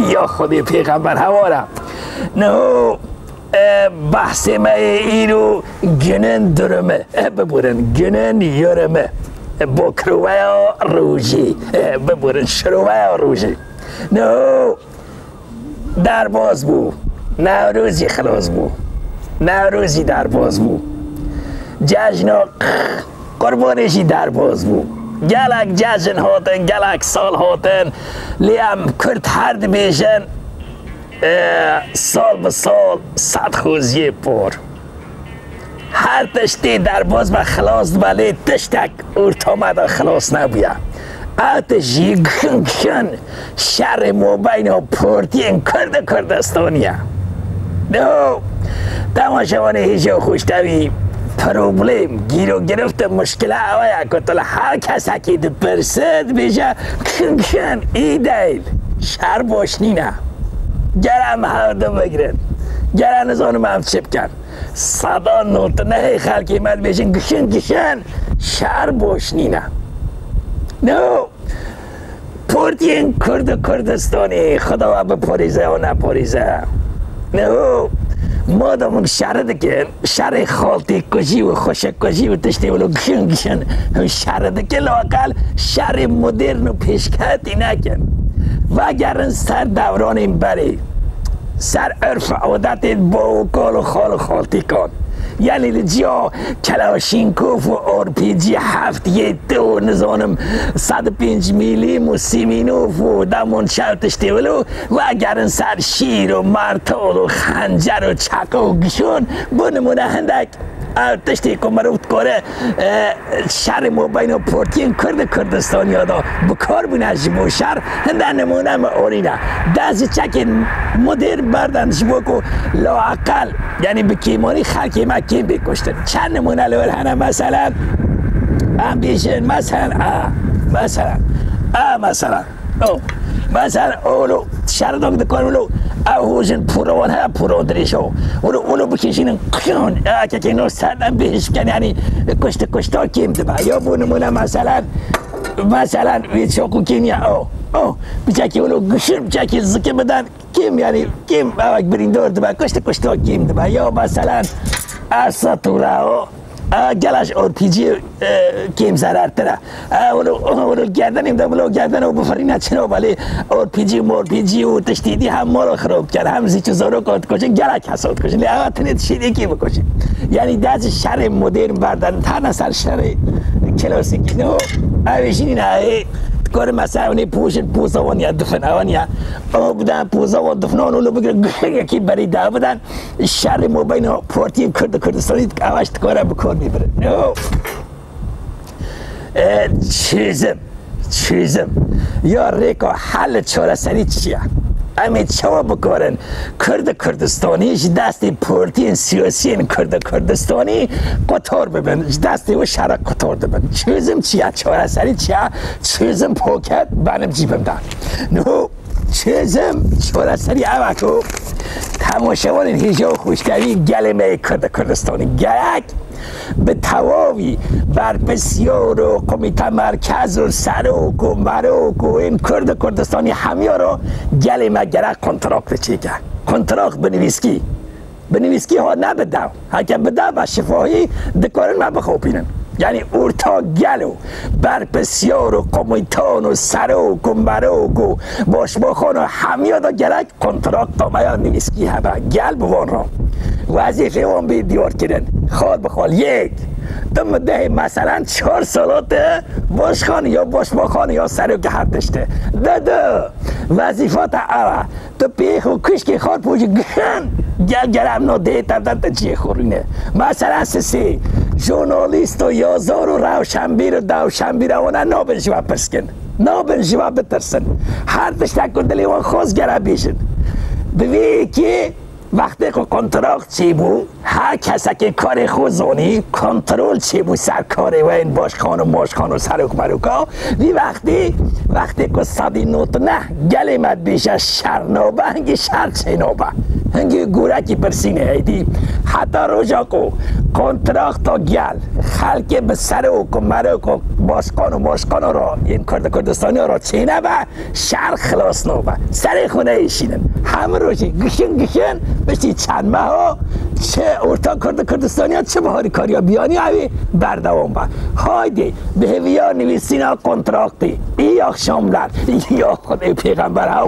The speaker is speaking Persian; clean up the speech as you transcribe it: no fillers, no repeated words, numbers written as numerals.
یا خودی پیغمبر هوارم نه بحث ما ایرو گنن درمه ببورن گنن یارمه بکروه روژی ببورن شروه روژی نه در باز بو نوروزی خلاص بو نوروزی در باز بو جشن قربانشی در باز بو گلک جشن هاتن گلک سال هاتن لیم کرد هرد بیشن سال به سال صد خوزی پر هر تشتی در باز با خلاص ولی تشتک ارتامد خلاص نبویا آتش یکن شر موبین و پورتین کردستانیه نو تماشاوانه هیچ خوشتوی پروبلم گیر و گرفت مشکل هوایی که هر کس که پرسد بیشه کن ای دیل شر باشنی نه گرم هردو بگیرن گرم نزانم هم چپ کن صدا نوت نه خلقی مد بیشن کشن شر باشنی نه نو پورتین کردستانی خدا به پاریزه و نه پاریزه نو ما دامون شهر دکن شهر خالتی کشی و خوشک کشی و تشتی ولو گشن شهر دکن لاقل شهر مدرن و پیشکتی نکن و اگر سر دوران این بری سر عرف عادت با کال و خال و خالتی کن یعنی لجا کلاشینکوف و آرپیجی هفتیه تو نزانم 105 میلیم و سیمینوف و دمون شوتشتی ولو و اگر سر شیر و مرتال و خنجر و چک و گشون بنمونه هندک تشتی که مروت کاره شهر موبین و پورتین کردستانی ها دا بکار بونه جبو شهر هنده نمونه ما اورینه دست چک مدر بردن جبو که لااقل یعنی بکیمانی خلقی ما کیم بکشتن چند نمونه لول هنه مثلا هم بیشن مثلا مثلا اولو شهر داگ دکار اولو اوهوشن پروان ها پروان دریشو اولو بکشینن کن که نو سردن بهش کن یعنی کشتا کیم دبا یا بونمونه مثلا وید شاکو کنیا بچکی اولو گشن بچکی زکی بدن کیم یعنی کیم اوک بریندار دبا کشتا کیم دبا یا مثلا ارسا تورا گلاش آرپیجی کیم ضرر تره اولو گردنیم دا بلو گردن و بفرینه چنو ولی آرپیجی و تشتیدی هم ما رو خراب کرد هم زیچو زارو کارت کشه گلک حساد کشه لیه تنید شیده کی بکشه یعنی دست شر مدرن بردن تنه سر شر کلاسیکی نو اوشینی نه کار مثلا پوزاوانی دفن اوانیا بدن پوزاوان دفنان اولو بگیره یکی برای دا بدن شر موبین و پارتی کردستانی اوشت کاره بکار میبره چیزم یا ریکا حل چاره سری چیه امی چوا بکارن کردستانیش دستی پورتین سیاسین کردستانی قطار ببین دستی و شرق قطار ببین چیزم چیه چاره سری چیه چیزم پوکت بنم جیبم دار نو چیزم چاره سری اوکو تماشاوان هیجا و خوشگری گلمه کردستانی گلک به تواوی بر بسیار و کمیته مرکز و سروک و مروک و این کردستانی همیا رو گلمه گره کنتراکت چیکه کنتراکت بنویسکی ها نبدو اگه بده با شفاهی دکارن ما بخوبینن یعنی اورتا گلو بر بسیار و کمیتان و سروک و مروک و باشباخان و همیا دا گرک کنتراکت تا میا نویسکی همه گل بوان را وظیفه وان بی دیار کردن خال بخال یک دم ده مثلا 4 سالات باشخان یا باشباخان یا سروک هر دشته ده وظیفات اوه تو پیخ و کشک خال پوچی گل گرم نو ده تردن تا چیه خورینه مثلا سسی ژورنالیست و یازار و روشنبیر و دوشنبیر اونا نابنشوا پسکن نابنشوا بترسن هر تشتک و دلی و خوزگره بیشن دوی که وقتی که کنترکت چی بود هر کسی که کار خوزونی کنترل چی بود سرکاری و این باشخان و ماشخان و سرک مروکا وی وقتی که صدی نوت نه گلی مد بیش از شر نوبه هنگی شر چه نوبه هنگی گورکی پرسینه ایدی حتی روژا کو کنترکت و گل خلک به سرک و مروک و باشخان و ماشخان را این کردستانی را چه نبه شر خلاص نوبه سر خونه ایشینن همه روشی گشن بشی چند ماه ها چه ارتا کردستانی ها چه بهاری کاری ها بیانی همی بردوام با هایدی به هویار نویسین ها کنترکتی ای یا شاملر یا خود ای پیغمبر ها